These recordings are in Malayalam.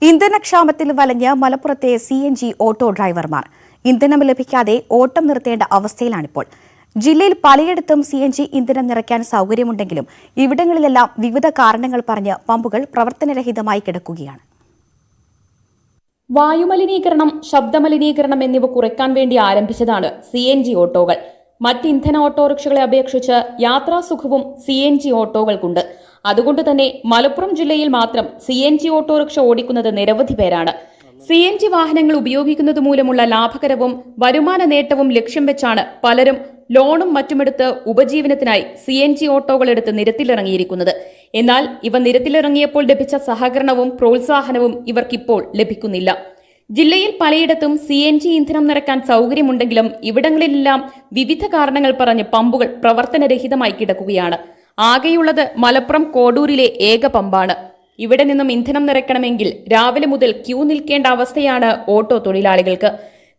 ഇന്ധനക്ഷാമത്തിൽ വലഞ്ഞ് മലപ്പുറത്തെ CNG ഓട്ടോ ഡ്രൈവർമാർ ഇന്ധനം ലഭിക്കാതെ ഓട്ടം നിർത്തേണ്ട അവസ്ഥയിലാണിപ്പോൾ. ജില്ലയിൽ പലയിടത്തും CNG ഇന്ധനം നിറയ്ക്കാൻ സൗകര്യമുണ്ടെങ്കിലും ഇവിടങ്ങളിലെല്ലാം വിവിധ കാരണങ്ങൾ പറഞ്ഞ് പമ്പുകൾ പ്രവർത്തനരഹിതമായി കിടക്കുകയാണ്. വായുമലിനീകരണം, ശബ്ദമലിനീകരണം എന്നിവ കുറയ്ക്കാൻ വേണ്ടി ആരംഭിച്ചതാണ് CNG ഓട്ടോകൾ. മറ്റ് ഇന്ധന ഓട്ടോറിക്ഷകളെ അപേക്ഷിച്ച് യാത്രാസുഖവും CNG ഓട്ടോകൾക്കുണ്ട്. അതുകൊണ്ട് തന്നെ മലപ്പുറം ജില്ലയിൽ മാത്രം CNG ഓട്ടോറിക്ഷ ഓടിക്കുന്നത് നിരവധി പേരാണ്. CNG വാഹനങ്ങൾ ഉപയോഗിക്കുന്നത് മൂലമുള്ള ലാഭകരവും വരുമാന നേട്ടവും ലക്ഷ്യം വെച്ചാണ് പലരും ലോണും മറ്റുമെടുത്ത് ഉപജീവനത്തിനായി CNG ഓട്ടോകൾ എടുത്ത് നിരത്തിലിറങ്ങിയിരിക്കുന്നത്. എന്നാൽ ഇവ നിരത്തിലിറങ്ങിയപ്പോൾ ലഭിച്ച സഹകരണവും പ്രോത്സാഹനവും ഇവർക്കിപ്പോൾ ലഭിക്കുന്നില്ല. ജില്ലയിൽ പലയിടത്തും CNG ഇന്ധനം നിറയ്ക്കാൻ സൗകര്യമുണ്ടെങ്കിലും ഇവിടങ്ങളിലെല്ലാം വിവിധ കാരണങ്ങൾ പറഞ്ഞ് പമ്പുകൾ പ്രവർത്തനരഹിതമായി കിടക്കുകയാണ്. ആകെയുള്ളത് മലപ്പുറം കോഡൂരിലെ ഏക പമ്പാണ്. ഇവിടെ നിന്നും ഇന്ധനം നിറയ്ക്കണമെങ്കിൽ രാവിലെ മുതൽ ക്യൂ നിൽക്കേണ്ട അവസ്ഥയാണ് ഓട്ടോ തൊഴിലാളികൾക്ക്.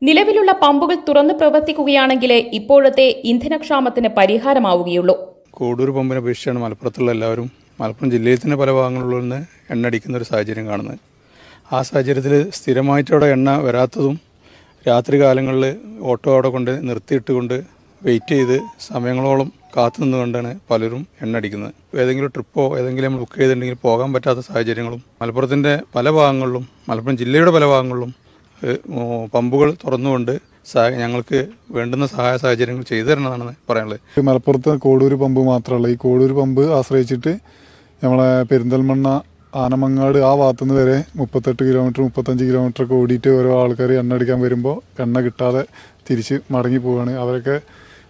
നിലവിലുള്ള പമ്പുകൾ തുറന്ന് പ്രവർത്തിക്കുകയാണെങ്കിൽ ഇപ്പോഴത്തെ ഇന്ധനക്ഷാമത്തിന് പരിഹാരമാവുകയുള്ളൂ. കോഡൂർ പമ്പിനെ അപേക്ഷിച്ചാണ് മലപ്പുറത്തുള്ള എല്ലാവരും മലപ്പുറം ജില്ലയിൽ തന്നെ പല ഭാഗങ്ങളിലുള്ള നിന്ന് എണ്ണ അടിക്കുന്ന ഒരു സാഹചര്യം കാണുന്നത്. ആ സാഹചര്യത്തിൽ സ്ഥിരമായിട്ട് അവിടെ എണ്ണ വരാത്തതും രാത്രി കാലങ്ങളിൽ ഓട്ടോ അവിടെ കൊണ്ട് നിർത്തിയിട്ടുകൊണ്ട് വെയിറ്റ് ചെയ്ത് സമയങ്ങളോളം കാത്തു നിന്നുകൊണ്ടാണ് പലരും എണ്ണ അടിക്കുന്നത്. ഏതെങ്കിലും ട്രിപ്പോ ഏതെങ്കിലും നമ്മൾ ബുക്ക് ചെയ്തിട്ടുണ്ടെങ്കിൽ പോകാൻ പറ്റാത്ത സാഹചര്യങ്ങളും മലപ്പുറത്തിൻ്റെ പല ഭാഗങ്ങളിലും മലപ്പുറം ജില്ലയുടെ പല ഭാഗങ്ങളിലും പമ്പുകൾ തുറന്നുകൊണ്ട് ഞങ്ങൾക്ക് വേണ്ടുന്ന സഹായ സാഹചര്യങ്ങൾ ചെയ്തു തരണമെന്നാണ് പറയാനുള്ളത്. മലപ്പുറത്ത് കോഡൂർ പമ്പ് മാത്രമല്ല, ഈ കോഡൂർ പമ്പ് ആശ്രയിച്ചിട്ട് നമ്മളെ പെരിന്തൽമണ്ണ, ആനമങ്ങാട് ആ ഭാഗത്തുനിന്ന് വരെ 38 കിലോമീറ്റർ 35 കിലോമീറ്റർ ഒക്കെ ഓടിയിട്ട് ഓരോ ആൾക്കാർ എണ്ണ അടിക്കാൻ വരുമ്പോൾ എണ്ണ കിട്ടാതെ തിരിച്ച് മടങ്ങി പോവുകയാണ്. അവരൊക്കെ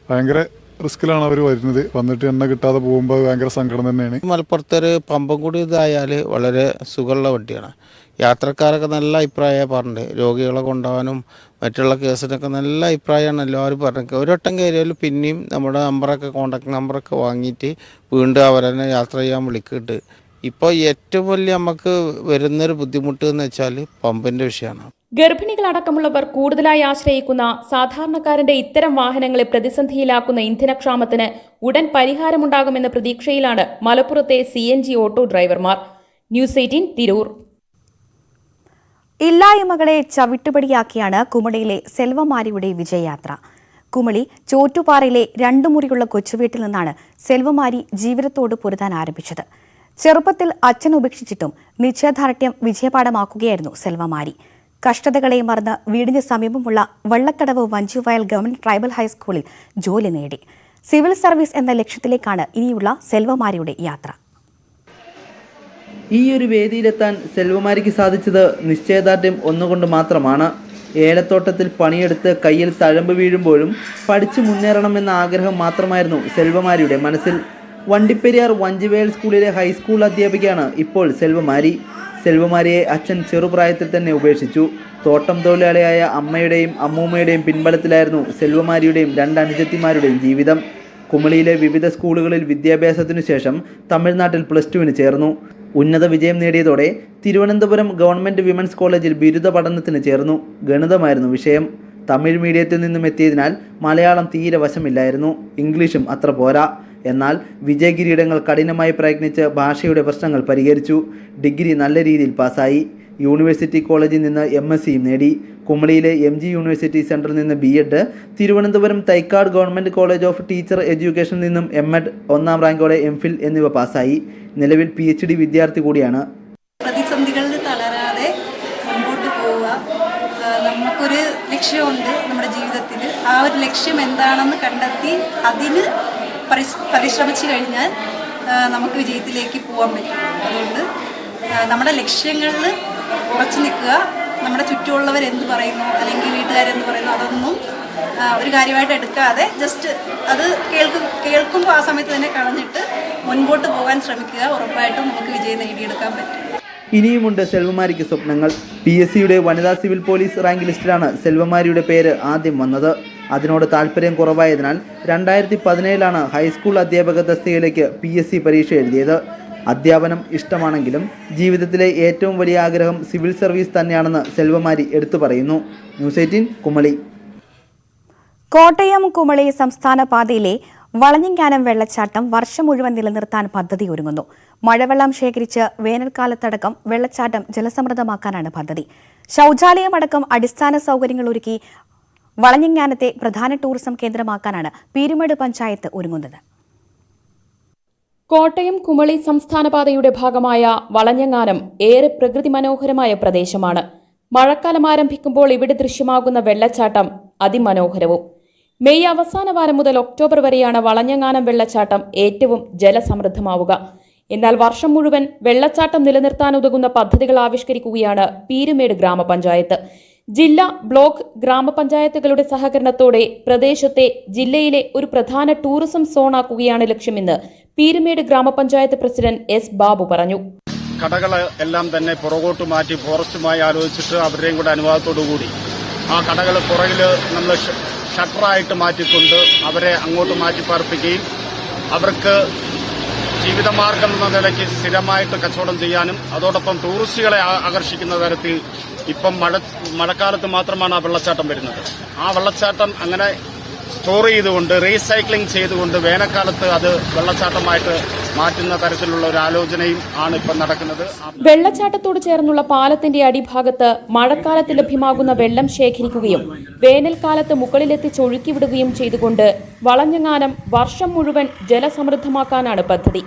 ഭയങ്കര റിസ്കിലാണ് അവർ വരുന്നത്. വന്നിട്ട് എണ്ണ കിട്ടാതെ പോകുമ്പോൾ ഭയങ്കര സങ്കടം തന്നെയാണ്. മലപ്പുറത്തൊരു പമ്പും കൂടി ഇതായാൽ വളരെ സുഖമുള്ള വണ്ടിയാണ്. യാത്രക്കാരൊക്കെ നല്ല അഭിപ്രായമാണ് പറഞ്ഞത്. രോഗികളെ കൊണ്ടുപോകാനും മറ്റുള്ള കേസിനൊക്കെ നല്ല അഭിപ്രായമാണ് എല്ലാവരും പറഞ്ഞത്. ഒരു വട്ടം കയറിയാൽ പിന്നെയും നമ്മുടെ നമ്പറൊക്കെ കോൺടാക്ട് നമ്പറൊക്കെ വാങ്ങിയിട്ട് വീണ്ടും അവരെന്നെ യാത്ര ചെയ്യാൻ വിളിക്കിട്ട്. ഇപ്പോൾ ഏറ്റവും വലിയ നമുക്ക് വരുന്നൊരു ബുദ്ധിമുട്ട് എന്ന് വെച്ചാൽ പമ്പിൻ്റെ വിഷയമാണ്. ഗർഭിണികളടക്കമുള്ളവർ കൂടുതലായി ആശ്രയിക്കുന്ന സാധാരണക്കാരന്റെ ഇത്തരം വാഹനങ്ങളെ പ്രതിസന്ധിയിലാക്കുന്ന ഇന്ധനക്ഷാമത്തിന് ഉടൻ പരിഹാരമുണ്ടാകുമെന്ന പ്രതീക്ഷയിലാണ് മലപ്പുറത്തെ CNG ഓട്ടോ ഡ്രൈവർമാർ. ന്യൂസ് 18 തിരൂർ. ഇല്ലായ്മകളെ ചവിട്ടുപടിയാക്കിയാണ് കുമളിയിലെ സെൽവമാരിയുടെ വിജയയാത്ര. കുമളി ചോറ്റുപാറയിലെ 2 മുറിയുള്ള കൊച്ചുവീട്ടിൽ നിന്നാണ് സെൽവമാരി ജീവിതത്തോട് പൊരുതാൻ ആരംഭിച്ചത്. ചെറുപ്പത്തിൽ അച്ഛൻ ഉപേക്ഷിച്ചിട്ടും നിശ്ചയദാർഢ്യം വിജയപാഠമാക്കുകയായിരുന്നു സെൽവമാരി. കഷ്ടതകളെ മറന്ന് വീടിന് സമീപമുള്ള വള്ളക്കടവ് വഞ്ചിവയൽ ഗവൺമെന്റ് ട്രൈബൽ ഹൈസ്കൂളിൽ ജോലി നേടി. സിവിൽ സർവീസ് എന്ന ലക്ഷ്യത്തിലേക്കാണ് ഇനിയുള്ള സെൽവമാരിയുടെ യാത്ര. ഈ ഒരു വേദിയിലെത്താൻ സെൽവമാരിക്ക് സാധിച്ചത് നിശ്ചയദാർഢ്യം ഒന്നുകൊണ്ട് മാത്രമാണ്. ഏലത്തോട്ടത്തിൽ പണിയെടുത്ത് കയ്യിൽ തഴമ്പ് വീഴുമ്പോഴും പഠിച്ചു മുന്നേറണമെന്ന ആഗ്രഹം മാത്രമായിരുന്നു സെൽവമാരിയുടെ മനസ്സിൽ. വണ്ടിപ്പെരിയാർ വഞ്ചിവയൽ സ്കൂളിലെ ഹൈസ്കൂൾ അധ്യാപികയാണ് ഇപ്പോൾ സെൽവമാരി. സെൽവമാരിയെ അച്ഛൻ ചെറുപ്രായത്തിൽ തന്നെ ഉപേക്ഷിച്ചു. തോട്ടം തൊഴിലാളിയായ അമ്മയുടെയും അമ്മൂമ്മയുടെയും പിൻബലത്തിലായിരുന്നു സെൽവമാരിയുടെയും 2 അനുജത്തിമാരുടെയും ജീവിതം. കുമളിയിലെ വിവിധ സ്കൂളുകളിൽ വിദ്യാഭ്യാസത്തിനു ശേഷം തമിഴ്നാട്ടിൽ +2 ചേർന്നു. ഉന്നത വിജയം നേടിയതോടെ തിരുവനന്തപുരം ഗവൺമെൻറ് വിമൻസ് കോളേജിൽ ബിരുദ പഠനത്തിന് ചേർന്നു. ഗണിതമായിരുന്നു വിഷയം. തമിഴ് മീഡിയത്തിൽ നിന്നും എത്തിയതിനാൽ മലയാളം തീരെ വശമില്ലായിരുന്നു. ഇംഗ്ലീഷും അത്ര പോരാ. എന്നാൽ വിജയകിരീടങ്ങൾ കഠിനമായി പ്രയത്നിച്ച് ഭാഷയുടെ പ്രശ്നങ്ങൾ പരിഹരിച്ചു. ഡിഗ്രി നല്ല രീതിയിൽ പാസ്സായി. യൂണിവേഴ്സിറ്റി കോളേജിൽ നിന്ന് MSc നേടി. കുമളിയിലെ MG യൂണിവേഴ്സിറ്റി സെൻറ്ററിൽ നിന്ന് B.Ed, Thiruvananthapuram Thycaud government college of teacher എഡ്യൂക്കേഷനിൽ നിന്നും M.Ed, 1ാം റാങ്കോടെ MPhil എന്നിവ പാസ്സായി. നിലവിൽ PhD വിദ്യാർത്ഥി കൂടിയാണ്. പ്രതിസന്ധികളിൽ തളരാതെ മുമ്പോട്ട് പോവുക. നമുക്കൊരു ലക്ഷ്യമുണ്ട് നമ്മുടെ ജീവിതത്തിൽ. ആ ഒരു ലക്ഷ്യം എന്താണെന്ന് കണ്ടെത്തി അതിന് പരിശ്രമിച്ചു കഴിഞ്ഞാൽ നമുക്ക് വിജയത്തിലേക്ക് പോകാൻ പറ്റും. അതുകൊണ്ട് നമ്മുടെ ലക്ഷ്യങ്ങളിൽ ഉറച്ചു നിൽക്കുക. നമ്മുടെ ചുറ്റുമുള്ളവർ എന്ത് പറയുന്നു അല്ലെങ്കിൽ വീട്ടുകാരെന്ത് പറയുന്നു അതൊന്നും ഒരു കാര്യമായിട്ട് എടുക്കാതെ ജസ്റ്റ് അത് കേൾക്കുമ്പോൾ ആ സമയത്ത് തന്നെ കളഞ്ഞിട്ട് മുൻപോട്ട് പോകാൻ ശ്രമിക്കുക. ഉറപ്പായിട്ടും നമുക്ക് വിജയം നേടിയെടുക്കാൻ പറ്റും. ഇനിയുമുണ്ട് സെൽവമാരിക്ക് സ്വപ്നങ്ങൾ. PSCയുടെ വനിതാ സിവിൽ പോലീസ് റാങ്ക് ലിസ്റ്റിലാണ് സെൽവമാരിയുടെ പേര് ആദ്യം വന്നത്. അതിനോട് താല്പര്യം കുറവായതിനാൽ 2017 ഹൈസ്കൂൾ അധ്യാപക തസ്തികയിലേക്ക് PSC പരീക്ഷ എഴുതിയത്. അധ്യാപനം ഇഷ്ടമാണെങ്കിലും ജീവിതത്തിലെ ഏറ്റവും വലിയ ആഗ്രഹം സിവിൽ സർവീസ് തന്നെയാണെന്ന് സെൽവമാരി എടുത്തു പറയുന്നു. ന്യൂസ് 18 കുമളി. കോട്ടയം കുമളി സംസ്ഥാന പാതയിലെ വളഞ്ഞിങ്ങാനം വെള്ളച്ചാട്ടം വർഷം മുഴുവൻ നിലനിർത്താൻ പദ്ധതി ഒരുങ്ങുന്നു. മഴവെള്ളം ശേഖരിച്ച് വേനൽക്കാലത്തടക്കം വെള്ളച്ചാട്ടം ജലസമൃദ്ധമാക്കാനാണ് പദ്ധതി. ശൌചാലയമടക്കം അടിസ്ഥാന സൗകര്യങ്ങൾ ഒരുക്കി വളഞ്ഞങ്ങാനത്തെ പ്രധാന ടൂറിസം കേന്ദ്രമാക്കാനാണ് പീരുമേട് പഞ്ചായത്ത് ഒരുങ്ങുന്നത്. കോട്ടയം കുമളി സംസ്ഥാനപാതയുടെ ഭാഗമായ വളഞ്ഞങ്ങാനം ഏറെ പ്രകൃതി മനോഹരമായ പ്രദേശമാണ്. മഴക്കാലം ആരംഭിക്കുമ്പോൾ ഇവിടെ ദൃശ്യമാകുന്ന വെള്ളച്ചാട്ടം അതിമനോഹരവും. മെയ് അവസാന വാരം മുതൽ ഒക്ടോബർ വരെയാണ് വളഞ്ഞങ്ങാനം വെള്ളച്ചാട്ടം ഏറ്റവും ജലസമൃദ്ധമാവുക. എന്നാൽ വർഷം മുഴുവൻ വെള്ളച്ചാട്ടം നിലനിർത്താനുതകുന്ന പദ്ധതികൾ ആവിഷ്കരിക്കുകയാണ് പീരുമേട് ഗ്രാമപഞ്ചായത്ത്. ജില്ലാ, ബ്ലോക്ക്, ഗ്രാമപഞ്ചായത്തുകളുടെ സഹകരണത്തോടെ പ്രദേശത്തെ ജില്ലയിലെ ഒരു പ്രധാന ടൂറിസം സോണാക്കുകയാണ് ലക്ഷ്യമെന്ന് പീരുമേട് ഗ്രാമപഞ്ചായത്ത് പ്രസിഡന്റ് എസ് ബാബു പറഞ്ഞു. കടകൾ എല്ലാം തന്നെ പുറകോട്ട് മാറ്റി ഫോറസ്റ്റുമായി ആലോചിച്ചിട്ട് അവരുടെയും കൂടെ അനുവാദത്തോടുകൂടി ആ കടകൾ പുറകിൽ നമ്മൾ ഷട്ടറായിട്ട് മാറ്റിക്കൊണ്ട് അവരെ അങ്ങോട്ട് മാറ്റിപ്പാർപ്പിക്കുകയും അവർക്ക് ജീവിതമാർഗം എന്ന നിലയ്ക്ക് സ്ഥിരമായിട്ട് കച്ചവടം ചെയ്യാനും അതോടൊപ്പം ടൂറിസ്റ്റുകളെ ആകർഷിക്കുന്ന തരത്തിൽ ഇപ്പം മഴക്കാലത്ത് മാത്രമാണ് ആ വെള്ളച്ചാട്ടം വരുന്നത്. ആ വെള്ളച്ചാട്ടം അങ്ങനെ സ്റ്റോർ ചെയ്തുകൊണ്ട് റീസൈക്ലിംഗ് ചെയ്തുകൊണ്ട് വേനൽക്കാലത്ത് അത് വെള്ളച്ചാട്ടമായിട്ട് മാറ്റുന്ന തരത്തിലുള്ള ഒരു ആലോചനയും ആണ് ഇപ്പം നടക്കുന്നത്. വെള്ളച്ചാട്ടത്തോട് ചേർന്നുള്ള പാലത്തിന്റെ അടിഭാഗത്ത് മഴക്കാലത്ത് ലഭ്യമാകുന്ന വെള്ളം ശേഖരിക്കുകയും വേനൽക്കാലത്ത് മുകളിലെത്തിച്ച് ഒഴുക്കിവിടുകയും ചെയ്തുകൊണ്ട് വളഞ്ഞങ്ങാനം വർഷം മുഴുവൻ ജലസമൃദ്ധമാക്കാനാണ് പദ്ധതി.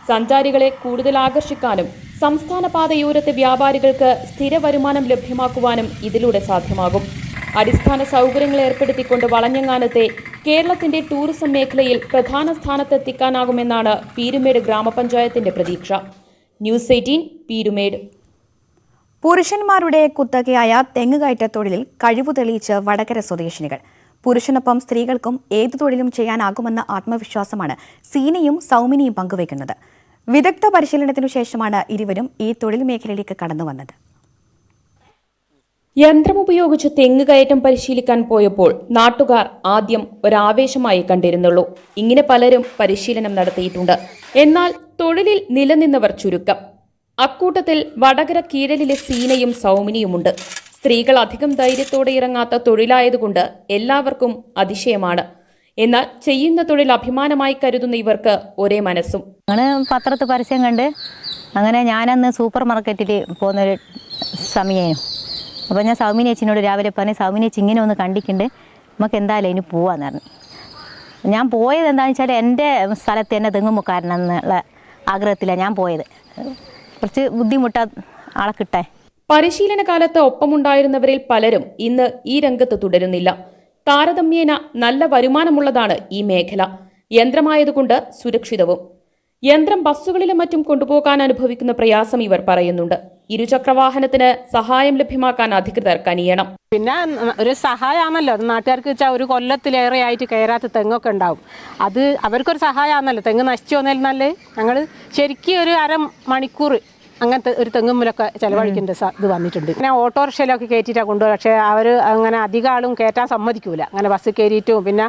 സഞ്ചാരികളെ കൂടുതൽ ആകർഷിക്കാനും സംസ്ഥാന പാതയോരത്തെ വ്യാപാരികൾക്ക് സ്ഥിര വരുമാനം ലഭ്യമാക്കുവാനും ഇതിലൂടെ സാധ്യമാകും. അടിസ്ഥാന സൗകര്യങ്ങൾ ഏർപ്പെടുത്തിക്കൊണ്ട് വളഞ്ഞങ്ങാനത്തെ കേരളത്തിന്റെ ടൂറിസം മേഖലയിൽ പ്രധാന സ്ഥാനത്തെത്തിക്കാനാകുമെന്നാണ് പീരുമേട് ഗ്രാമപഞ്ചായത്തിന്റെ പ്രതീക്ഷ. ന്യൂസ് 18 പീരുമേട്. പുരുഷന്മാരുടെ കുത്തകയായ തെങ്ങുകയറ്റ തൊഴിലിൽ കഴിവു തെളിയിച്ച് വടകര സ്വദേശിനികൾ. പുരുഷനൊപ്പം സ്ത്രീകൾക്കും ഏതു തൊഴിലും ചെയ്യാനാകുമെന്ന ആത്മവിശ്വാസമാണ് സീനയും സൗമിനിയും പങ്കുവയ്ക്കുന്നത്. വിദഗ്ധ പരിശീലനത്തിനു ശേഷമാണ് ഇരുവരും ഈ തൊഴിൽ മേഖലയിലേക്ക് കടന്നുവന്നത്. യന്ത്രമുപയോഗിച്ച് തെങ്ങ് കയറ്റം പരിശീലിക്കാൻ പോയപ്പോൾ നാട്ടുകാർ ആദ്യം ഒരാവേശമായി കണ്ടിരുന്നുള്ളൂ. ഇങ്ങനെ പലരും പരിശീലനം നടത്തിയിട്ടുണ്ട്. എന്നാൽ തൊഴിലിൽ നിലനിന്നവർ ചുരുക്കം. അക്കൂട്ടത്തിൽ വടകര കീഴലിലെ സീനയും സൗമിനിയുമുണ്ട്. സ്ത്രീകൾ അധികം ധൈര്യത്തോടെ ഇറങ്ങാത്ത തൊഴിലായതുകൊണ്ട് എല്ലാവർക്കും അതിശയമാണ്. എന്നാൽ ചെയ്യുന്ന തൊഴിൽ അഭിമാനമായി കരുതുന്ന ഇവർക്ക് ഒരേ മനസ്സും. അങ്ങനെ പത്രത്തിൽ പരസ്യം കണ്ട് അങ്ങനെ ഞാനന്ന് സൂപ്പർ മാർക്കറ്റിൽ പോകുന്നൊരു സമയമായിരുന്നു. അപ്പോൾ ഞാൻ സൗമിനി ചേച്ചിനോട് രാവിലെ പറഞ്ഞു, സൗമിനി ചേച്ചി ഇങ്ങനെ ഒന്ന് കണ്ടിട്ടുണ്ട്, നമുക്ക് എന്തായാലും ഇനി പോവാന്ന് പറഞ്ഞു. ഞാൻ പോയത് എന്താണെന്ന് വെച്ചാൽ എൻ്റെ സ്ഥലത്ത് തന്നെ തെങ്ങുമുക്കാരനെന്നുള്ള ആഗ്രഹത്തിലാണ് ഞാൻ പോയത്. കുറച്ച് ബുദ്ധിമുട്ടാ ആളെ കിട്ടാൻ. പരിശീലന കാലത്ത് ഒപ്പമുണ്ടായിരുന്നവരിൽ പലരും ഇന്ന് ഈ രംഗത്ത് തുടരുന്നില്ല. താരതമ്യേന നല്ല വരുമാനമുള്ളതാണ് ഈ മേഖല. യന്ത്രമായതുകൊണ്ട് സുരക്ഷിതവും. യന്ത്രം ബസ്സുകളിലും മറ്റും കൊണ്ടുപോകാൻ അനുഭവിക്കുന്ന പ്രയാസം ഇവർ പറയുന്നുണ്ട്. ഇരുചക്രവാഹനത്തിന് സഹായം ലഭ്യമാക്കാൻ അധികൃതർ കനിയണം. പിന്നെ ഒരു സഹായമാണല്ലോ നാട്ടുകാർക്ക് വെച്ചാൽ ഒരു കൊല്ലത്തിലേറെ ആയിട്ട് കയറാത്ത തെങ്ങൊക്കെ ഉണ്ടാവും. അത് അവർക്കൊരു സഹായമാണല്ലോ. തെങ്ങ് നശിച്ചു വന്നാൽ നല്ല ഞങ്ങൾ ശരിക്കും ഒരു അരമണിക്കൂർ അങ്ങനത്തെ ഒരു തെങ്ങുമ്മിലൊക്കെ ചിലവഴിക്കേണ്ട ഇത് വന്നിട്ടുണ്ട്. പിന്നെ ഓട്ടോറിക്ഷയിലൊക്കെ കയറ്റിയിട്ടാണ് കൊണ്ടുപോകുക. പക്ഷേ അവർ അങ്ങനെ അധികം ആളും കയറ്റാൻ സമ്മതിക്കൂല. അങ്ങനെ ബസ് കയറിയിട്ടും. പിന്നെ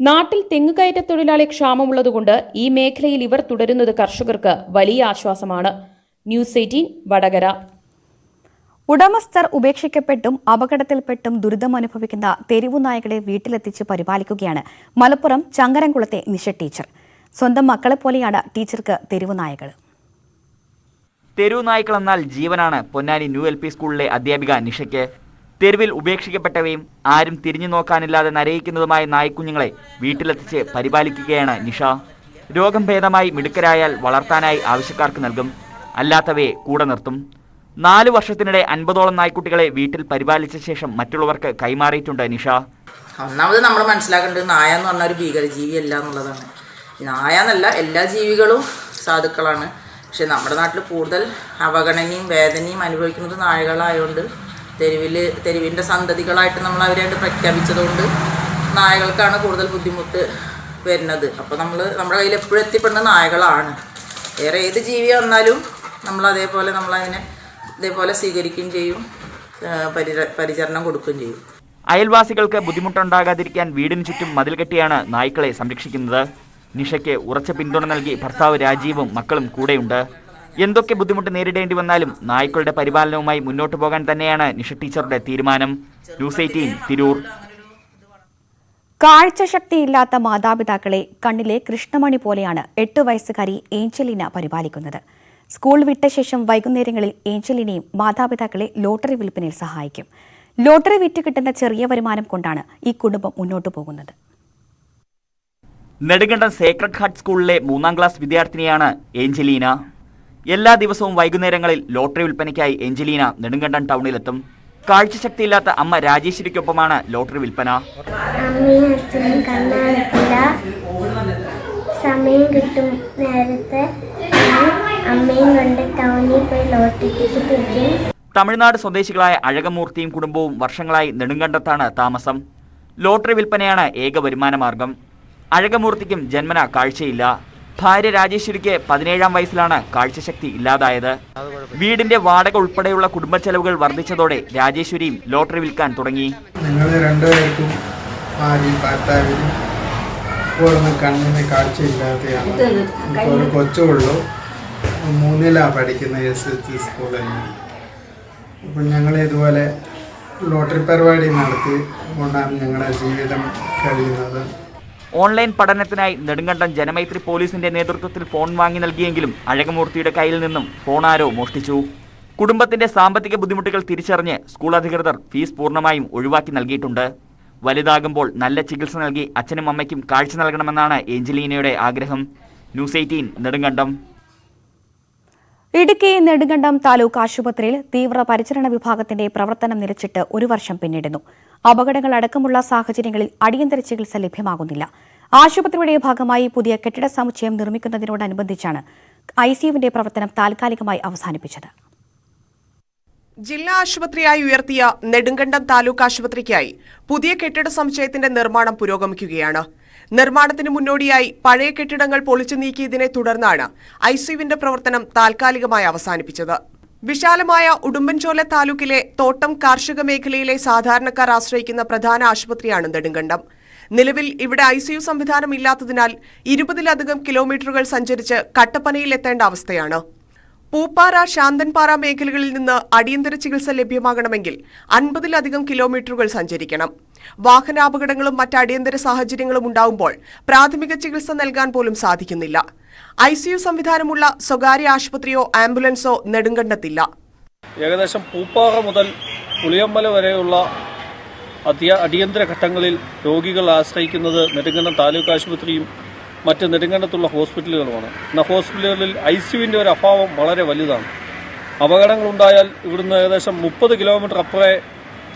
നാട്ടിൽ തെങ്ങുകയറ്റ തൊഴിലാളി ക്ഷാമമുള്ളതുകൊണ്ട് ഈ മേഖലയിൽ ഇവർ തുടരുന്നത് കർഷകർക്ക് വലിയ ആശ്വാസമാണ്. ന്യൂസ് 18 വടകര. ഉടമസ്ഥർ ഉപേക്ഷിക്കപ്പെട്ടും അപകടത്തിൽപ്പെട്ടും ദുരിതമനുഭവിക്കുന്ന തെരുവുനായകളെ വീട്ടിലെത്തിച്ച് പരിപാലിക്കുകയാണ് മലപ്പുറം ചങ്ങരംകുളത്തെ നിഷ ടീച്ചർ. സ്വന്തം മക്കളെപ്പോലെയാണ് ടീച്ചർക്ക് തെരുവുനായകൾ. തെരുവുനായ്ക്കളെന്നാൽ ജീവനാണ് പൊന്നാനി ന്യൂ LP സ്കൂളിലെ അധ്യാപിക നിഷയ്ക്ക്. തെരുവിൽ ഉപേക്ഷിക്കപ്പെട്ടവയും ആരും തിരിഞ്ഞു നോക്കാനില്ലാതെ നരയിക്കുന്നതുമായ നായ്ക്കുഞ്ഞുങ്ങളെ വീട്ടിലെത്തിച്ച് പരിപാലിക്കുകയാണ് നിഷ. രോഗം ഭേദമായി മിടുക്കരായാൽ വളർത്താനായി ആവശ്യക്കാർക്ക് നൽകും, അല്ലാത്തവയെ കൂടെ നിർത്തും. 4 വർഷത്തിനിടെ 50ഓളം നായ്ക്കുട്ടികളെ വീട്ടിൽ പരിപാലിച്ച ശേഷം മറ്റുള്ളവർക്ക് കൈമാറിയിട്ടുണ്ട് നിഷ. ഒന്നാമത് നമ്മൾ മനസ്സിലാക്കേണ്ടത് നായ എന്ന് പറഞ്ഞ ഒരു ഭീകരജീവിയല്ല എന്നുള്ളതാണ്. നായ എന്നല്ല, എല്ലാ ജീവികളും സാധുക്കളാണ്. പക്ഷെ നമ്മുടെ നാട്ടിൽ കൂടുതൽ അവഗണനയും വേദനയും അനുഭവിക്കുന്നത് നായകളായതുകൊണ്ട് തെരുവിൻ്റെ സന്തതികളായിട്ട് നമ്മൾ അവരെയായിട്ട് പ്രഖ്യാപിച്ചതുകൊണ്ട് നായകൾക്കാണ് കൂടുതൽ ബുദ്ധിമുട്ട് വരുന്നത്. അപ്പോൾ നമ്മുടെ കയ്യിൽ എപ്പോഴും എത്തിപ്പെടുന്ന നായകളാണ്. വേറെ ഏത് ജീവി വന്നാലും നമ്മളതിനെ ഇതേപോലെ സ്വീകരിക്കുകയും ചെയ്യും, പരിചരണം കൊടുക്കുകയും ചെയ്യും. അയൽവാസികൾക്ക് ബുദ്ധിമുട്ടുണ്ടാകാതിരിക്കാൻ വീടിന് ചുറ്റും മതിൽ കെട്ടിയാണ് നായ്ക്കളെ സംരക്ഷിക്കുന്നത്. നിഷയ്ക്ക് ഉറച്ച പിന്തുണ നൽകി ഭർത്താവ് രാജീവും മക്കളും കൂടെയുണ്ട്. എന്തൊക്കെ ബുദ്ധിമുട്ട് നേരിടേണ്ടി വന്നാലും നായ്ക്കളുടെ പരിപാലനവുമായി മുന്നോട്ടു പോകാൻ തന്നെയാണ് നിഷ ടീച്ചറുടെ തീരുമാനം. ന്യൂസ് 18 തിരൂർ. കാഴ്ചശക്തിയില്ലാത്ത മാതാപിതാക്കളെ കണ്ണിലെ കൃഷ്ണമണി പോലെയാണ് 8 വയസ്സുകാരി ഏഞ്ചലിന പരിപാലിക്കുന്നത്. സ്കൂൾ വിട്ട ശേഷം വൈകുന്നേരങ്ങളിൽ ഏഞ്ചലിനെയും മാതാപിതാക്കളെ ലോട്ടറി വിൽപ്പനയിൽ സഹായിക്കും. ലോട്ടറി വിറ്റ് കിട്ടുന്ന ചെറിയ വരുമാനം കൊണ്ടാണ് ഈ കുടുംബം മുന്നോട്ടു പോകുന്നത്. നെടുങ്കണ്ടം സേക്രഡ് ഹാർട്ട് സ്കൂളിലെ 3ാം ക്ലാസ് വിദ്യാർത്ഥിനിയാണ് ഏഞ്ചലീന. എല്ലാ ദിവസവും വൈകുന്നേരങ്ങളിൽ ലോട്ടറി വിൽപ്പനയ്ക്കായി ഏഞ്ചലീന നെടുങ്കണ്ടം ടൗണിലെത്തും. കാഴ്ചശക്തിയില്ലാത്ത അമ്മ രാജേശ്വരിക്കൊപ്പമാണ് ലോട്ടറി വിൽപ്പന. സമയം കിട്ടും നേരത്തെ അമ്മയും കൊണ്ട് ടൗണിൽ പോയി ലോട്ടറി ടിക്കറ്റ് വിൽക്കും. തമിഴ്നാട് സ്വദേശികളായ അഴകമൂർത്തിയും കുടുംബവും വർഷങ്ങളായി നെടുങ്കണ്ടത്താണ് താമസം. ലോട്ടറി വിൽപ്പനയാണ് ഏക വരുമാന മാർഗം. അഴകമൂർത്തിക്കും ജന്മന കാഴ്ചയില്ല. ഭാര്യ രാജേശ്വരിക്ക് 17ാം വയസ്സിലാണ് കാഴ്ചശക്തി ഇല്ലാതായത്. വീടിന്റെ വാടക ഉൾപ്പെടെയുള്ള കുടുംബ ചെലവുകൾ വർദ്ധിച്ചതോടെ രാജേശ്വരിയും ലോട്ടറി വിൽക്കാൻ തുടങ്ങി. ഞങ്ങൾ രണ്ടുപേർക്കും കണ്ണിന് കാഴ്ചയില്ലാതെയാണ്. ഒരു കൊച്ചുള്ളൂ, 3ലാണ് പഠിക്കുന്ന SH സ്കൂളിൽ. അപ്പം ഞങ്ങൾ ഇതുപോലെ ലോട്ടറി പരിപാടി നടത്തി കൊണ്ടാണ് ഞങ്ങളുടെ ജീവിതം കഴിയുന്നത്. ഓൺലൈൻ പഠനത്തിനായി നെടുങ്കണ്ടം ജനമൈത്രി പോലീസിന്റെ നേതൃത്വത്തിൽ ഫോൺ വാങ്ങി നൽകിയെങ്കിലും അഴകമൂർത്തിയുടെ കയ്യിൽ നിന്നും ഫോൺ ആരോ മോഷ്ടിച്ചു. കുടുംബത്തിന്റെ സാമ്പത്തിക ബുദ്ധിമുട്ടുകൾ തിരിച്ചറിഞ്ഞ് സ്കൂൾ അധികൃതർ ഫീസ് പൂർണ്ണമായും ഒഴിവാക്കി നൽകിയിട്ടുണ്ട്. വലുതാകുമ്പോൾ നല്ല ചികിത്സ നൽകി അച്ഛനും അമ്മയ്ക്കും കാഴ്ച നൽകണമെന്നാണ് ഏഞ്ചലീനയുടെ ആഗ്രഹം. ന്യൂസ് 18 നെടുങ്കണ്ടം. ഇടുക്കി നെടുങ്കണ്ടം താലൂക്ക് ആശുപത്രിയിൽ തീവ്രപരിചരണ വിഭാഗത്തിന്റെ പ്രവർത്തനം നിലച്ചിട്ട് 1 വർഷം പിന്നിടുന്നു. അപകടങ്ങൾ അടക്കമുള്ള സാഹചര്യങ്ങളിൽ അടിയന്തര ചികിത്സ ലഭ്യമാകുന്നില്ല. ആശുപത്രിയുടെ ഭാഗമായി പുതിയ കെട്ടിട സമുച്ചയം നിർമ്മിക്കുന്നതിനോടനുബന്ധിച്ചാണ് ICUവിന്റെ പ്രവർത്തനം താൽക്കാലികമായി അവസാനിപ്പിച്ചത്. ജില്ലാ ആശുപത്രിയായി ഉയർത്തിയ നെടുങ്കണ്ടം താലൂക്ക് ആശുപത്രിക്കായി പുതിയ കെട്ടിട സമുച്ചയത്തിന്റെ നിർമ്മാണം പുരോഗമിക്കുകയാണ്. നിർമ്മാണത്തിന് മുന്നോടിയായി പഴയ കെട്ടിടങ്ങൾ പൊളിച്ചു നീക്കിയതിനെ തുടർന്നാണ് ICUവിന്റെ പ്രവർത്തനം താൽക്കാലികമായി അവസാനിപ്പിച്ചത്. വിശാലമായ ഉടുമ്പൻചോല താലൂക്കിലെ തോട്ടം കാർഷിക മേഖലയിലെ സാധാരണക്കാർ ആശ്രയിക്കുന്ന പ്രധാന ആശുപത്രിയാണ് നെടുങ്കണ്ടം. നിലവിൽ ഇവിടെ ICU സംവിധാനം ഇല്ലാത്തതിനാൽ 20ലധികം കിലോമീറ്ററുകൾ സഞ്ചരിച്ച് കട്ടപ്പനയിൽ എത്തേണ്ട അവസ്ഥയാണ്. പൂപ്പാറ, ശാന്തൻപാറ മേഖലകളിൽ നിന്ന് അടിയന്തര ചികിത്സ ലഭ്യമാകണമെങ്കിൽ 50ലധികം കിലോമീറ്ററുകൾ സഞ്ചരിക്കണം. വാഹനാപകടങ്ങളും മറ്റ് അടിയന്തര സാഹചര്യങ്ങളും ഉണ്ടാവുമ്പോൾ പ്രാഥമിക ചികിത്സ നൽകാൻ പോലും സാധിക്കുന്നില്ല. ICU സംവിധാനമുള്ള സ്വകാര്യ ആശുപത്രിയോ ആംബുലൻസോ നെടുങ്കണ്ടത്തില്ല. ഏകദേശം പൂപ്പാറ മുതൽ പുളിയമ്മല വരെയുള്ള അടിയന്തര ഘട്ടങ്ങളിൽ രോഗികൾ ആശ്രയിക്കുന്നത് നെടുങ്കണ്ടം താലൂക്ക് ആശുപത്രിയും മറ്റ് നെടുങ്കണ്ടത്തുള്ള ഹോസ്പിറ്റലുകളുമാണ്. എന്നാൽ ഹോസ്പിറ്റലുകളിൽ ICUവിൻ്റെ ഒരു അഭാവം വളരെ വലുതാണ്. അപകടങ്ങളുണ്ടായാൽ ഇവിടുന്ന് ഏകദേശം 30 കിലോമീറ്റർ അപ്പുറേ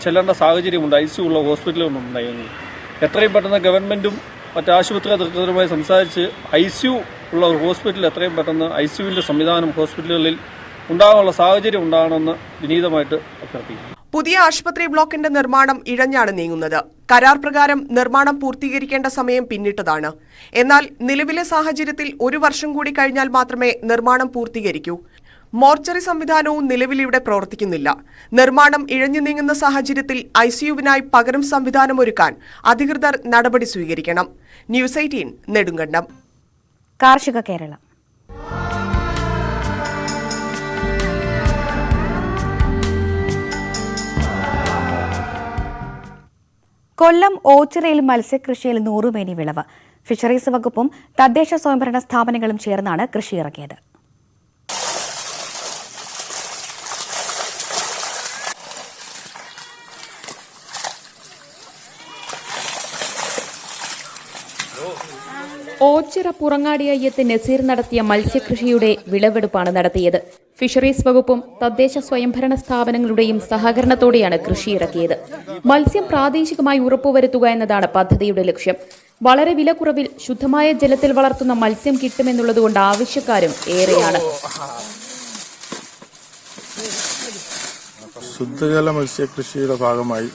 ചെല്ലേണ്ട സാഹചര്യമുണ്ട് ICU ഉള്ള ഹോസ്പിറ്റലുകളുണ്ടായിരുന്നു. എത്രയും പെട്ടെന്ന് ഗവൺമെൻറ്റും മറ്റ് ആശുപത്രി അധികൃതരുമായി സംസാരിച്ച് ICU ഉള്ള ഹോസ്പിറ്റലിൽ എത്രയും പെട്ടെന്ന് ICUവിൻ്റെ സംവിധാനം ഹോസ്പിറ്റലുകളിൽ ഉണ്ടാകാനുള്ള സാഹചര്യം ഉണ്ടാകണമെന്ന് വിനീതമായിട്ട് അഭ്യർത്ഥിക്കുന്നു. പുതിയ ആശുപത്രി ബ്ലോക്കിന്റെ നിർമ്മാണം ഇഴഞ്ഞാണ് നീങ്ങുന്നത്. കരാർ പ്രകാരം നിർമ്മാണം പൂർത്തീകരിക്കേണ്ട സമയം പിന്നിട്ടതാണ്. എന്നാൽ നിലവിലെ സാഹചര്യത്തിൽ 1 വർഷം കൂടി കഴിഞ്ഞാൽ മാത്രമേ നിർമ്മാണം പൂർത്തീകരിക്കൂ. മോർച്ചറി സംവിധാനവും നിലവിൽ ഇവിടെ പ്രവർത്തിക്കുന്നില്ല. നിർമ്മാണം ഇഴഞ്ഞു നീങ്ങുന്ന സാഹചര്യത്തിൽ ICUവിനായി പകരം സംവിധാനമൊരുക്കാൻ അധികൃതർ നടപടി സ്വീകരിക്കണം. ന്യൂസ് 18 നെടുങ്കണ്ടം. കാർഷിക കേരളം. കൊല്ലം ഓച്ചിറയിൽ മത്സ്യകൃഷിയിൽ 100 മേനി വിളവ്. ഫിഷറീസ് വകുപ്പും തദ്ദേശ സ്വയംഭരണ സ്ഥാപനങ്ങളും ചേർന്നാണ് കൃഷി ഇറക്കിയത്. ഓച്ചിറ പുറങ്ങാടി അയ്യത്ത് നസീർ നടത്തിയ മത്സ്യകൃഷിയുടെ വിളവെടുപ്പാണ് നടത്തിയത്. ഫിഷറീസ് വകുപ്പും തദ്ദേശ സ്വയംഭരണ സ്ഥാപനങ്ങളുടെയും സഹകരണത്തോടെയാണ് കൃഷി ഇറക്കിയത്. മത്സ്യം പ്രാദേശികമായി ഉറപ്പുവരുത്തുക എന്നതാണ് പദ്ധതിയുടെ ലക്ഷ്യം. വളരെ വിലക്കുറവിൽ ശുദ്ധമായ ജലത്തിൽ വളർത്തുന്ന മത്സ്യം കിട്ടുമെന്നുള്ളതുകൊണ്ട് ആവശ്യക്കാരും ഏറെയാണ്. ശുദ്ധജല മത്സ്യകൃഷിയുടെ ഭാഗമായി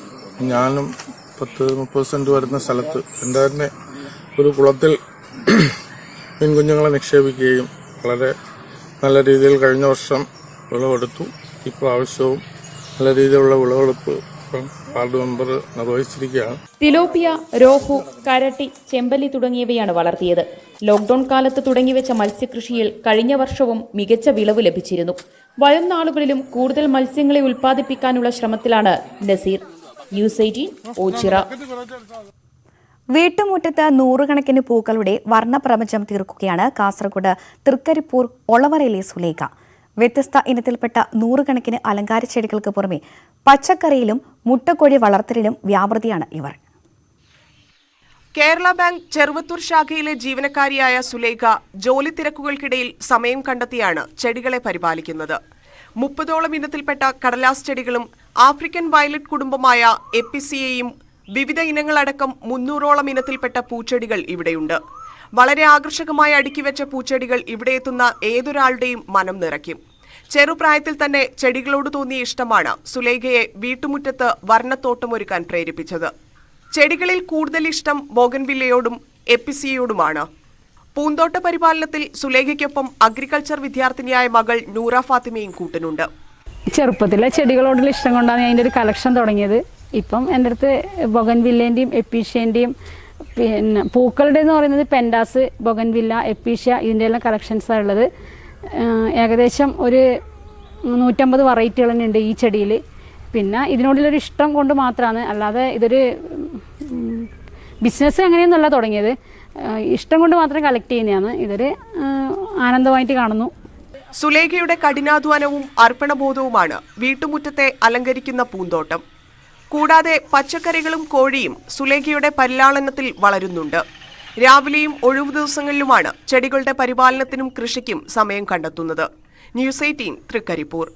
ഞാനും 10-30 സെന്റ് വരുന്ന സ്ഥലത്ത് എൻ്റെ തന്നെ ഒരു കുളത്തിൽ മീൻകുഞ്ഞുങ്ങളെ നിക്ഷേപിക്കുകയും വളരെ നല്ല രീതിയിൽ കഴിഞ്ഞ വർഷം വിളവെടുത്തു. ഇപ്രാവശ്യവും നല്ല രീതിയിലുള്ള വിളവെടുപ്പ് വാർഡ് മെമ്പർ നിർവഹിച്ചിരിക്കുകയാണ്. തിലോപ്പിയ, രോഹു, കരട്ടി, ചെമ്പല്ലി തുടങ്ങിയവയാണ് വളർത്തിയത്. ലോക്ഡൌൺ കാലത്ത് തുടങ്ങിവെച്ച മത്സ്യകൃഷിയിൽ കഴിഞ്ഞ വർഷവും മികച്ച വിളവ് ലഭിച്ചിരുന്നു. വരും നാളുകളിലും കൂടുതൽ മത്സ്യങ്ങളെ ഉൽപ്പാദിപ്പിക്കാനുള്ള ശ്രമത്തിലാണ് നസീർ. ന്യൂസ് 18 ഓച്ചിറ. വീട്ടുമുറ്റത്ത് 100 കണക്കിന് പൂക്കളുടെ വർണ്ണപ്രപഞ്ചം തീർക്കുകയാണ് കാസർഗോഡ് തൃക്കരിപ്പൂർ ഒളവറയിലെ സുലേഖ. വ്യത്യസ്ത ഇനത്തിൽപ്പെട്ട 100 കണക്കിന് അലങ്കാര ചെടികൾക്ക് പുറമെ പച്ചക്കറിയിലും മുട്ടക്കോഴി വളർത്തലിലും വ്യാപൃതിയാണ് ഇവർ. കേരള ബാങ്ക് ചെറുവത്തൂർ ശാഖയിലെ ജീവനക്കാരിയായ സുലേഖ ജോലി തിരക്കുകൾക്കിടയിൽ സമയം കണ്ടെത്തിയാണ് ചെടികളെ പരിപാലിക്കുന്നത്. 30ഓളം ഇനത്തിൽപ്പെട്ട കടലാസ് ചെടികളും ആഫ്രിക്കൻ വയലറ്റ് കുടുംബമായ എപ്പിസിയയും വിവിധ ഇനങ്ങളടക്കം 300ഓളം ഇനത്തിൽപ്പെട്ട പൂച്ചെടികൾ ഇവിടെയുണ്ട്. വളരെ ആകർഷകമായി അടുക്കിവെച്ച പൂച്ചെടികൾ ഇവിടെ എത്തുന്ന ഏതൊരാളുടെയും മനം നിറയ്ക്കും. ചെറുപ്രായത്തിൽ തന്നെ ചെടികളോട് തോന്നിയ ഇഷ്ടമാണ് സുലേഖയെ വീട്ടുമുറ്റത്ത് വർണ്ണത്തോട്ടമൊരുക്കാൻ പ്രേരിപ്പിച്ചത്. ചെടികളിൽ കൂടുതൽ ഇഷ്ടം ബോഗൻവില്ലയോടും എപ്പിസിയോടുമാണ്. പൂന്തോട്ട പരിപാലനത്തിൽ സുലേഖയ്ക്കൊപ്പം അഗ്രികൾച്ചർ വിദ്യാർത്ഥിനിയായ മകൾ നൂറ ഫാത്തിമയും കൂട്ടിനുണ്ട്. ചെറുപ്പത്തിലെ ചെടികളോടുള്ള ഇഷ്ടം കൊണ്ടാണ് ഞാൻ അതിൻ്റെ ഒരു കളക്ഷൻ തുടങ്ങിയത്. ഇപ്പം എൻ്റെ അടുത്ത് ബൊഗൻവില്ലേൻ്റെയും എപ്പീഷ്യൻ്റെയും പിന്നെ പൂക്കളുടെ എന്ന് പറയുന്നത് പെൻഡാസ്, ബൊഗൻവില്ല, എപ്പീഷ്യ ഇതിൻ്റെ എല്ലാം കളക്ഷൻസാണ് ഉള്ളത്. ഏകദേശം ഒരു 150 വെറൈറ്റികൾ തന്നെ ഉണ്ട് ഈ ചെടിയിൽ. പിന്നെ ഇതിനോടുള്ളൊരു ഇഷ്ടം കൊണ്ട് മാത്രമാണ്, അല്ലാതെ ഇതൊരു ബിസിനസ് അങ്ങനെയൊന്നുമല്ല തുടങ്ങിയത്. ഇഷ്ടം കൊണ്ട് മാത്രം കളക്ട് ചെയ്യുന്നതാണ്. ഇതൊരു ആനന്ദമായിട്ട് കാണുന്നു. സുലേഖയുടെ കഠിനാധ്വാനവും അർപ്പണബോധവുമാണ് വീട്ടുമുറ്റത്തെ അലങ്കരിക്കുന്ന പൂന്തോട്ടം. കൂടാതെ പച്ചക്കറികളും കോഴിയും സുലേഖയുടെ പരിലാളനത്തിൽ വളരുന്നുണ്ട്. രാവിലെയും ഒഴിവു ദിവസങ്ങളിലുമാണ് ചെടികളുടെ പരിപാലനത്തിനും കൃഷിക്കും സമയം കണ്ടെത്തുന്നത്. ന്യൂസ് 18 തൃക്കരിപ്പൂർ.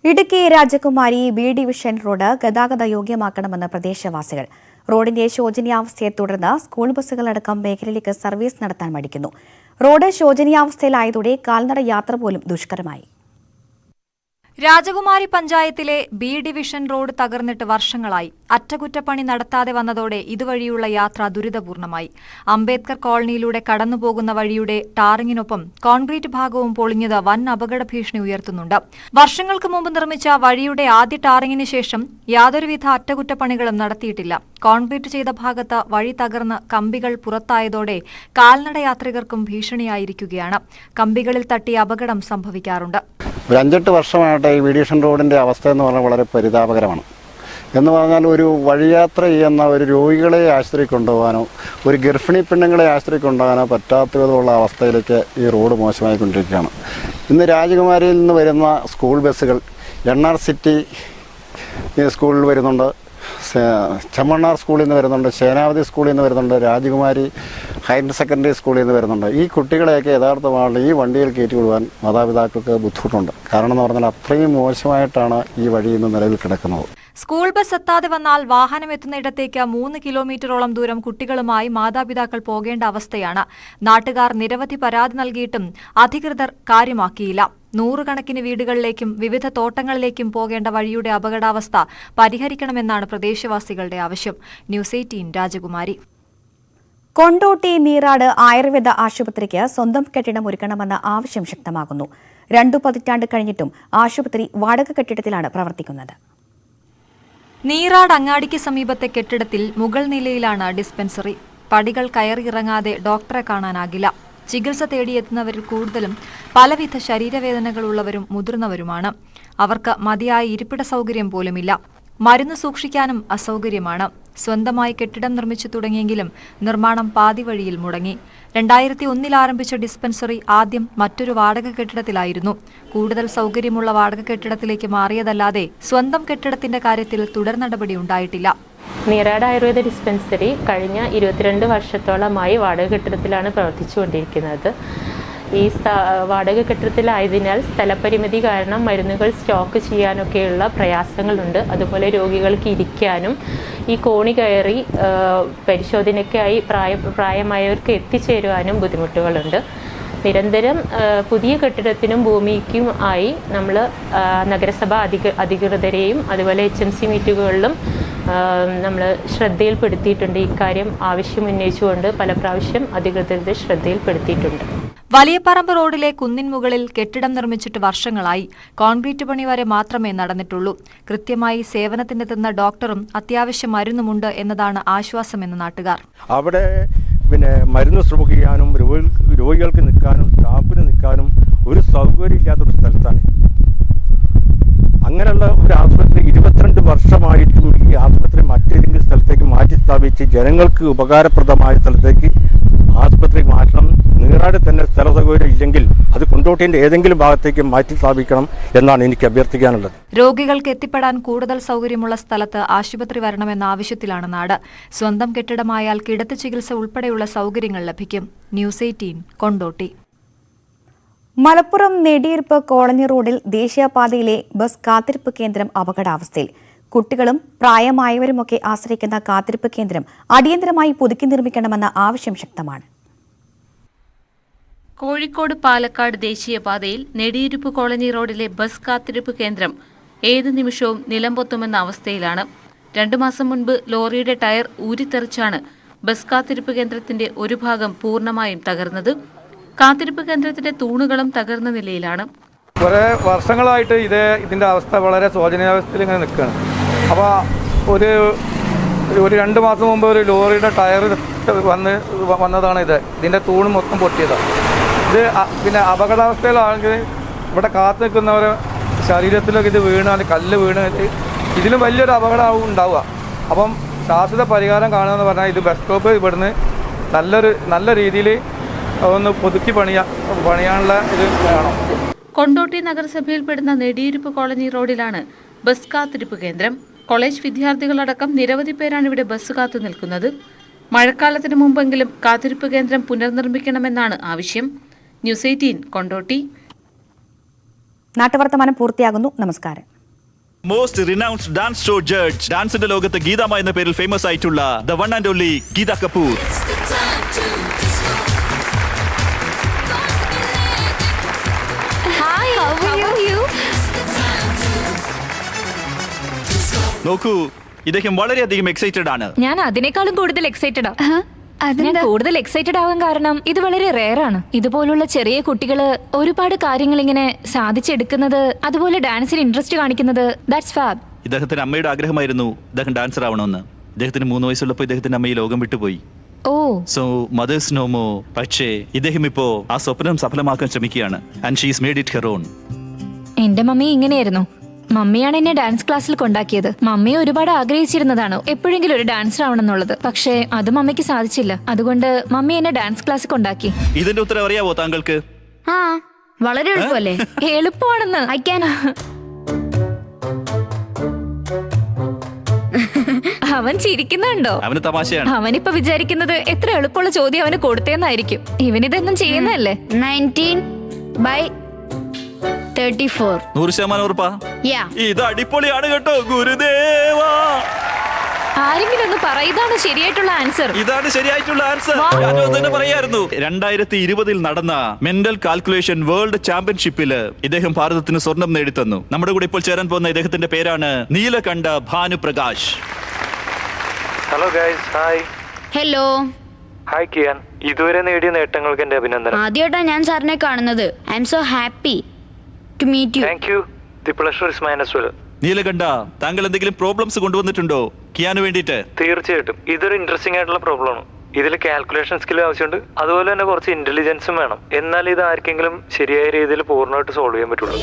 ഇടുക്കി രാജകുമാരി ബി ഡിവിഷൻ റോഡ് ഗതാഗത യോഗ്യമാക്കണമെന്ന് പ്രദേശവാസികൾ. റോഡിന്റെ ശോചനീയാവസ്ഥയെ തുടർന്ന് സ്കൂൾ ബസ്സുകളടക്കം മേഖലയിലേക്ക് സർവീസ് നടത്താൻ മടിക്കുന്നു. റോഡ് ശോചനീയാവസ്ഥയിലായതോടെ കാൽനട യാത്ര പോലും ദുഷ്കരമായി. രാജകുമാരി പഞ്ചായത്തിലെ ബി ഡിവിഷൻ റോഡ് തകർന്നിട്ട് വർഷങ്ങളായി. അറ്റകുറ്റപ്പണി നടത്താതെ വന്നതോടെ ഇതുവഴിയുള്ള യാത്ര ദുരിതപൂർണമായി. അംബേദ്കർ കോളനിയിലൂടെ കടന്നുപോകുന്ന വഴിയുടെ ടാറിങ്ങിനൊപ്പം കോൺക്രീറ്റ് ഭാഗവും പൊളിഞ്ഞത് വൻ അപകട ഭീഷണി ഉയർത്തുന്നുണ്ട്. വർഷങ്ങൾക്ക് മുമ്പ് നിർമ്മിച്ച വഴിയുടെ ആദ്യ ടാറിങ്ങിന് ശേഷം യാതൊരുവിധ അറ്റകുറ്റപ്പണികളും നടത്തിയിട്ടില്ല. കോൺക്രീറ്റ് ചെയ്ത ഭാഗത്ത് വഴി തകർന്ന് കമ്പികൾ പുറത്തായതോടെ കാൽനട യാത്രികർക്കും ഭീഷണിയായിരിക്കുകയാണ്. കമ്പികളിൽ തട്ടി അപകടം സംഭവിക്കാറുണ്ട്. ഒരു 5-8 വർഷമായിട്ട് ഈ ബി ഡിവിഷൻ റോഡിൻ്റെ അവസ്ഥ എന്ന് പറഞ്ഞാൽ വളരെ പരിതാപകരമാണ്. എന്ന് പറഞ്ഞാൽ ഒരു വഴിയാത്ര ചെയ്യുന്ന ഒരു രോഗികളെ ആശുപത്രി കൊണ്ടുപോകാനോ ഒരു ഗർഭിണി പെണ്ണുങ്ങളെ ആശുപത്രി കൊണ്ടുപോകാനോ പറ്റാത്ത വിധമുള്ള അവസ്ഥയിലേക്ക് ഈ റോഡ് മോശമായിക്കൊണ്ടിരിക്കുകയാണ്. ഇന്ന് രാജകുമാരിയിൽ നിന്ന് വരുന്ന സ്കൂൾ ബസ്സുകൾ NR സിറ്റി സ്കൂളിൽ വരുന്നുണ്ട്, ചെമ്മണ്ണാർ സ്കൂളിൽ നിന്ന് വരുന്നുണ്ട്, സേനാവതി സ്കൂളിൽ നിന്ന് വരുന്നുണ്ട്, രാജകുമാരി ഹയർ സെക്കൻഡറി സ്കൂളിൽ നിന്ന് വരുന്നുണ്ട്. ഈ കുട്ടികളെയൊക്കെ യഥാർത്ഥമാണ് ഈ വണ്ടിയിൽ കയറ്റി വിടുവാൻ മാതാപിതാക്കൾക്ക് ബുദ്ധിമുട്ടുണ്ട്. കാരണം എന്ന് പറഞ്ഞാൽ അത്രയും മോശമായിട്ടാണ് ഈ വഴി ഇന്ന് നിലവിൽ കിടക്കുന്നത്. സ്കൂൾ ബസ് എത്താതെ വന്നാൽ വാഹനം എത്തുന്നിടത്തേക്ക് 3 കിലോമീറ്ററോളം ദൂരം കുട്ടികളുമായി മാതാപിതാക്കൾ പോകേണ്ട അവസ്ഥയാണ്. നാട്ടുകാർ നിരവധി പരാതി നൽകിയിട്ടും അധികൃതർ കാര്യമാക്കിയില്ല. 100 കണക്കിന് വീടുകളിലേക്കും വിവിധ തോട്ടങ്ങളിലേക്കും പോകേണ്ട വഴിയുടെ അപകടാവസ്ഥ പരിഹരിക്കണമെന്നാണ് പ്രദേശവാസികളുടെ ആവശ്യം. ന്യൂസ് 18 രാജകുമാരി. കൊണ്ടോട്ടി നീറാട് ആയുർവേദ ആശുപത്രിക്ക് സ്വന്തം കെട്ടിടം ഒരുക്കണമെന്ന ആവശ്യം ശക്തമാകുന്നു. 2 പതിറ്റാണ്ട് കഴിഞ്ഞിട്ടും ആശുപത്രി വാടക കെട്ടിടത്തിലാണ് പ്രവർത്തിക്കുന്നത്. നീറാട് അങ്ങാടിക്ക് സമീപത്തെ കെട്ടിടത്തിൽ മുകൾ നിലയിലാണ് ഡിസ്പെൻസറി. പടികൾ കയറിയിറങ്ങാതെ ഡോക്ടറെ കാണാനാകില്ല. ചികിത്സ തേടിയെത്തുന്നവരിൽ കൂടുതലും പലവിധ ശരീരവേദനകളുള്ളവരും മുതിർന്നവരുമാണ്. അവർക്ക് മതിയായ ഇരിപ്പിട സൗകര്യം പോലുമില്ല. മരുന്ന് സൂക്ഷിക്കാനും അസൗകര്യമാണ്. സ്വന്തമായി കെട്ടിടം നിർമ്മിച്ചു തുടങ്ങിയെങ്കിലും നിർമ്മാണം പാതിവഴിയിൽ മുടങ്ങി. 2001 ആരംഭിച്ച ഡിസ്പെൻസറി ആദ്യം മറ്റൊരു വാടക കെട്ടിടത്തിലായിരുന്നു. കൂടുതൽ സൗകര്യമുള്ള വാടക കെട്ടിടത്തിലേക്ക് മാറിയതല്ലാതെ സ്വന്തം കെട്ടിടത്തിന്റെ കാര്യത്തിൽ തുടർ നടപടി ഉണ്ടായിട്ടില്ല. നീറാട് ആയുർവേദ ഡിസ്പെൻസറി കഴിഞ്ഞ 22 വർഷത്തോളമായി വാടക കെട്ടിടത്തിലാണ് പ്രവർത്തിച്ചുകൊണ്ടിരിക്കുന്നത്. ഈ വാടക കെട്ടിടത്തിലായതിനാൽ സ്ഥലപരിമിതി കാരണം മരുന്നുകൾ സ്റ്റോക്ക് ചെയ്യാനൊക്കെയുള്ള പ്രയാസങ്ങളുണ്ട്. അതുപോലെ രോഗികൾക്ക് ഇരിക്കാനും ഈ കോണി കയറി പരിശോധനയ്ക്കായി പ്രായമായവർക്ക് എത്തിച്ചേരുവാനും ബുദ്ധിമുട്ടുകളുണ്ട്. നിരന്തരം പുതിയ കെട്ടിടത്തിനും ഭൂമിക്കും ആയി നമ്മൾ നഗരസഭ അധികൃതരെയും അതുപോലെ HMC മീറ്റുകളിലും നമ്മൾ ശ്രദ്ധയിൽപ്പെടുത്തിയിട്ടുണ്ട്. ഇക്കാര്യം ആവശ്യം ഉന്നയിച്ചുകൊണ്ട് പല പ്രാവശ്യം അധികൃതരുടെ ശ്രദ്ധയിൽപ്പെടുത്തിയിട്ടുണ്ട്. വലിയപറമ്പ് റോഡിലെ കുന്നിൻ മുകളിൽ കെട്ടിടം നിർമ്മിച്ചിട്ട് വർഷങ്ങളായി. കോൺക്രീറ്റ് പണി വരെ മാത്രമേ നടന്നിട്ടുള്ളൂ. കൃത്യമായി സേവനത്തിനെത്തുന്ന ഡോക്ടറും അത്യാവശ്യം മരുന്നുമുണ്ട് എന്നതാണ് ആശ്വാസമെന്ന് നാട്ടുകാർ. അവിടെ മരുന്ന് സ്റ്റോക്ക് ചെയ്യാനും രോഗികൾക്ക് നിൽക്കാനും സ്റ്റാഫിന് നിൽക്കാനും ഒരു സൗകര്യം ഇല്ലാത്തൊരു സ്ഥലത്താണ്. അങ്ങനെയുള്ള ഒരു ആശുപത്രി 22 വർഷമായിട്ടും ഈ ആശുപത്രി മറ്റേതെങ്കിലും സ്ഥലത്തേക്ക് മാറ്റി സ്ഥാപിച്ച് ജനങ്ങൾക്ക് ഉപകാരപ്രദമായ സ്ഥലത്തേക്ക് ആശുപത്രി മാറ്റണം. നീറാട് തന്നെ സ്ഥല സൗകര്യം ഇല്ലെങ്കിൽ അത് കൊണ്ടോട്ടിൻ്റെ ഏതെങ്കിലും ഭാഗത്തേക്ക് മാറ്റി സ്ഥാപിക്കണം എന്നാണ് എനിക്ക് അഭ്യർത്ഥിക്കാനുള്ളത്. രോഗികൾക്ക് എത്തിപ്പെടാൻ കൂടുതൽ സൗകര്യമുള്ള സ്ഥലത്ത് ആശുപത്രി വരണമെന്ന ആവശ്യത്തിലാണ് നാട്. സ്വന്തം കെട്ടിടമായാൽ കിടത്തി ചികിത്സ ഉൾപ്പെടെയുള്ള സൗകര്യങ്ങൾ ലഭിക്കും. ന്യൂസ് 18 കൊണ്ടോട്ടി. മലപ്പുറം നെടിയിരുപ്പ് കോളനി റോഡിൽ ദേശീയപാതയിലെ ബസ് കാത്തിരിപ്പ് കേന്ദ്രം അപകടാവസ്ഥയിൽ. കുട്ടികളും പ്രായമായവരുമൊക്കെ ആശ്രയിക്കുന്ന കാത്തിരിപ്പ് കേന്ദ്രം അടിയന്തരമായി പുതുക്കി നിർമ്മിക്കണമെന്ന ആവശ്യം ശക്തമാണ്. കോഴിക്കോട് പാലക്കാട് ദേശീയപാതയിൽ നെടിയിരുപ്പ് കോളനി റോഡിലെ ബസ് കാത്തിരിപ്പ് കേന്ദ്രം ഏത് നിമിഷവും നിലംപൊത്തുമെന്ന അവസ്ഥയിലാണ്. 2 മാസം മുൻപ് ലോറിയുടെ ടയർ ഊരിത്തെറിച്ചാണ് ബസ് കാത്തിരിപ്പ് കേന്ദ്രത്തിന്റെ ഒരു ഭാഗം പൂർണ്ണമായും തകർന്നത്. കാത്തിരിപ്പ് കേന്ദ്രത്തിന്റെ തൂണുകളും തകർന്ന നിലയിലാണ്. കുറേ വർഷങ്ങളായിട്ട് ഇതിന്റെ അവസ്ഥ വളരെ ശോചനീയാവസ്ഥയിൽ ഇങ്ങനെ നിൽക്കുകയാണ്. അപ്പോൾ ഒരു 2 മാസം മുമ്പ് ഒരു ലോറിയുടെ ടയർ വന്നതാണ് ഇതിന്റെ തൂണ് മൊത്തം പൊട്ടിയതാണ്. ഇത് പിന്നെ അപകടാവസ്ഥയിലാണെങ്കിൽ ഇവിടെ കാത്തു നിൽക്കുന്നവരെ ശരീരത്തിലൊക്കെ ഇത് വീണ് കല്ല് വീണ് ഇതിലും വലിയൊരു അപകടം ഉണ്ടാവുക. അപ്പം ശാശ്വത പരിഹാരം കാണുകയെന്ന് പറഞ്ഞാൽ ഇത് ബസ് സ്റ്റോപ്പ് ഇവിടുന്ന് നല്ല രീതിയിൽ ഒന്ന് പുതുക്കി പണിയാനുള്ള ഇത് വേണം. കൊണ്ടോട്ടി നഗരസഭയിൽപ്പെടുന്ന നെടിയിരുപ്പ് കോളനി റോഡിലാണ് ബസ് കാത്തിരിപ്പ് കേന്ദ്രം. കോളേജ് വിദ്യാർത്ഥികളടക്കം നിരവധി പേരാണ് ഇവിടെ ബസ് കാത്തു നിൽക്കുന്നത്. മഴക്കാലത്തിന് മുമ്പെങ്കിലും കാത്തിരിപ്പ് കേന്ദ്രം പുനർനിർമ്മിക്കണമെന്നാണ് ആവശ്യം. ന്യൂസ് 18 കൊണ്ടോട്ടി. നാട്ടുവർത്തമാനം പൂർത്തിയാകുന്നു. നമസ്കാരം. Most renowned dance show judge, ഡാൻസിന്റെ ലോകത്ത് ഗീതാമ എന്ന പേരിൽ ഫേമസ് ആയിട്ടുള്ള the one and only Geeta Kapoor. നോക്കൂ, ഇദ്ദേഹം വളരെയധികം എക്സൈറ്റഡ് ആണ്. ഞാൻ അതിനേക്കാളും കൂടുതൽ എക്സൈറ്റഡ് കൂടുതൽ എക്സൈറ്റഡ് ആവാൻ കാരണം ഇത് വളരെ റെയർ ആണ്. ഇതുപോലുള്ള ചെറിയ കുട്ടികള് ഒരുപാട് കാര്യങ്ങൾ ഇങ്ങനെ സാധിച്ചെടുക്കുന്നത്, അതുപോലെ ഡാൻസിൽ ഇൻട്രസ്റ്റ് കാണിക്കുന്നത്, ദാറ്റ്സ് ഫാബ്. ഇദ്ദേഹത്തിന്റെ അമ്മയുടെ ആഗ്രഹമായിരുന്നു ഇദ്ദേഹം ഡാൻസർ ആവണമെന്ന്. ഇദ്ദേഹത്തിന് 3 വയസ്സുള്ളപ്പോൾ ഇദ്ദേഹത്തിന്റെ അമ്മ ഈ ലോകം വിട്ടുപോയി. So mothers no more. പക്ഷേ ഇദ്ദേഹം ഇപ്പോ ആ സ്വപ്നം സഫലമാക്കാൻ ശ്രമിക്കുകയാണ്. And she is made it her own. എന്റെ മമ്മി ഇങ്ങനെയായിരുന്നു. മമ്മിയാണ് എന്നെ ഡാൻസ് ക്ലാസ്സിൽ കൊണ്ടാക്കിയത്. മമ്മി ഒരുപാട് ആഗ്രഹിച്ചിരുന്നതാണ് എപ്പോഴെങ്കിലും ഒരു ഡാൻസർ ആവണമെന്നുള്ളത്. പക്ഷേ അത് മമ്മിക്ക് സാധിച്ചില്ല. അതുകൊണ്ട് മമ്മി എന്നെ ഡാൻസ് ക്ലാസ്സിൽ കൊണ്ടാക്കി. ഇതിന്റെ ഉത്തരം അറിയാവോ താങ്കൾക്ക്? വളരെ എളുപ്പമല്ലേ? എളുപ്പമാണെന്ന് അവൻ ചിരിക്കുന്നുണ്ടോ? അവന് തമാശയാണ്. അവനിപ്പോ വിചാരിക്കുന്നത് എത്ര എളുപ്പമുള്ള ചോദ്യം അവന് കൊടുത്തേന്നായിരിക്കും. ഇവനിതൊന്നും ചെയ്യുന്നതല്ലേ. 19/34. 100% ഉറപ്പാ? ഇത് അടിപൊളിയാണ് കേട്ടോ ഗുരുദേവാ. ആരെങ്കിലും ഒന്ന് പറ, ഇതാണ് ശരിയായിട്ടുള്ള ആൻസർ. ഇതാണ് ശരിയായിട്ടുള്ള ആൻസർ. ഞാനും തന്നെ പറയായിരുന്നു. 2020 നടന്ന മെന്റൽ കാൽക്കുലേഷൻ വേൾഡ് ചാമ്പ്യൻഷിപ്പിൽ ഇദ്ദേഹം ഭാരതത്തിന് സ്വർണം നേടിത്തന്നു. നമ്മുടെ കൂടെ ഇപ്പോൾ ചേരാൻ പോകുന്ന ഇദ്ദേഹത്തിന്റെ പേരാണ് Neelakantha Bhanuprakash. Hello guys, hi. Hello. Hi Kiyan. ഇതുവരെ നേടിയ നേട്ടങ്ങൾക്ക് എന്റെ അഭിനന്ദനം. ആദ്യമായിട്ടാണ് ഞാൻ സാറിനെ കാണുന്നത്. I am so happy to meet you. Thank you. The pleasure is mine as well. Neelakantha, താങ്കൾ എന്തെങ്കിലും പ്രോബ്ലംസ് കൊണ്ടുവന്നിട്ടുണ്ടോ കിയാന് വേണ്ടിയിട്ട്? തീർച്ചയായിട്ടും. ഇതൊരു ഇൻട്രസ്റ്റിംഗ് ആയിട്ടുള്ള പ്രോബ്ലമാണ്. ഇതിൽ കാൽക്കുലേഷൻ സ്കിൽ ആവശ്യമുണ്ട്. അതുപോലെ തന്നെ കുറച്ച് ഇന്റലിജൻസും വേണം. എന്നാൽ ഇത് ആർക്കെങ്കിലും ശരിയായ രീതിയിൽ പൂർണ്ണമായിട്ട് സോൾവ് ചെയ്യാൻ പറ്റുള്ളൂ.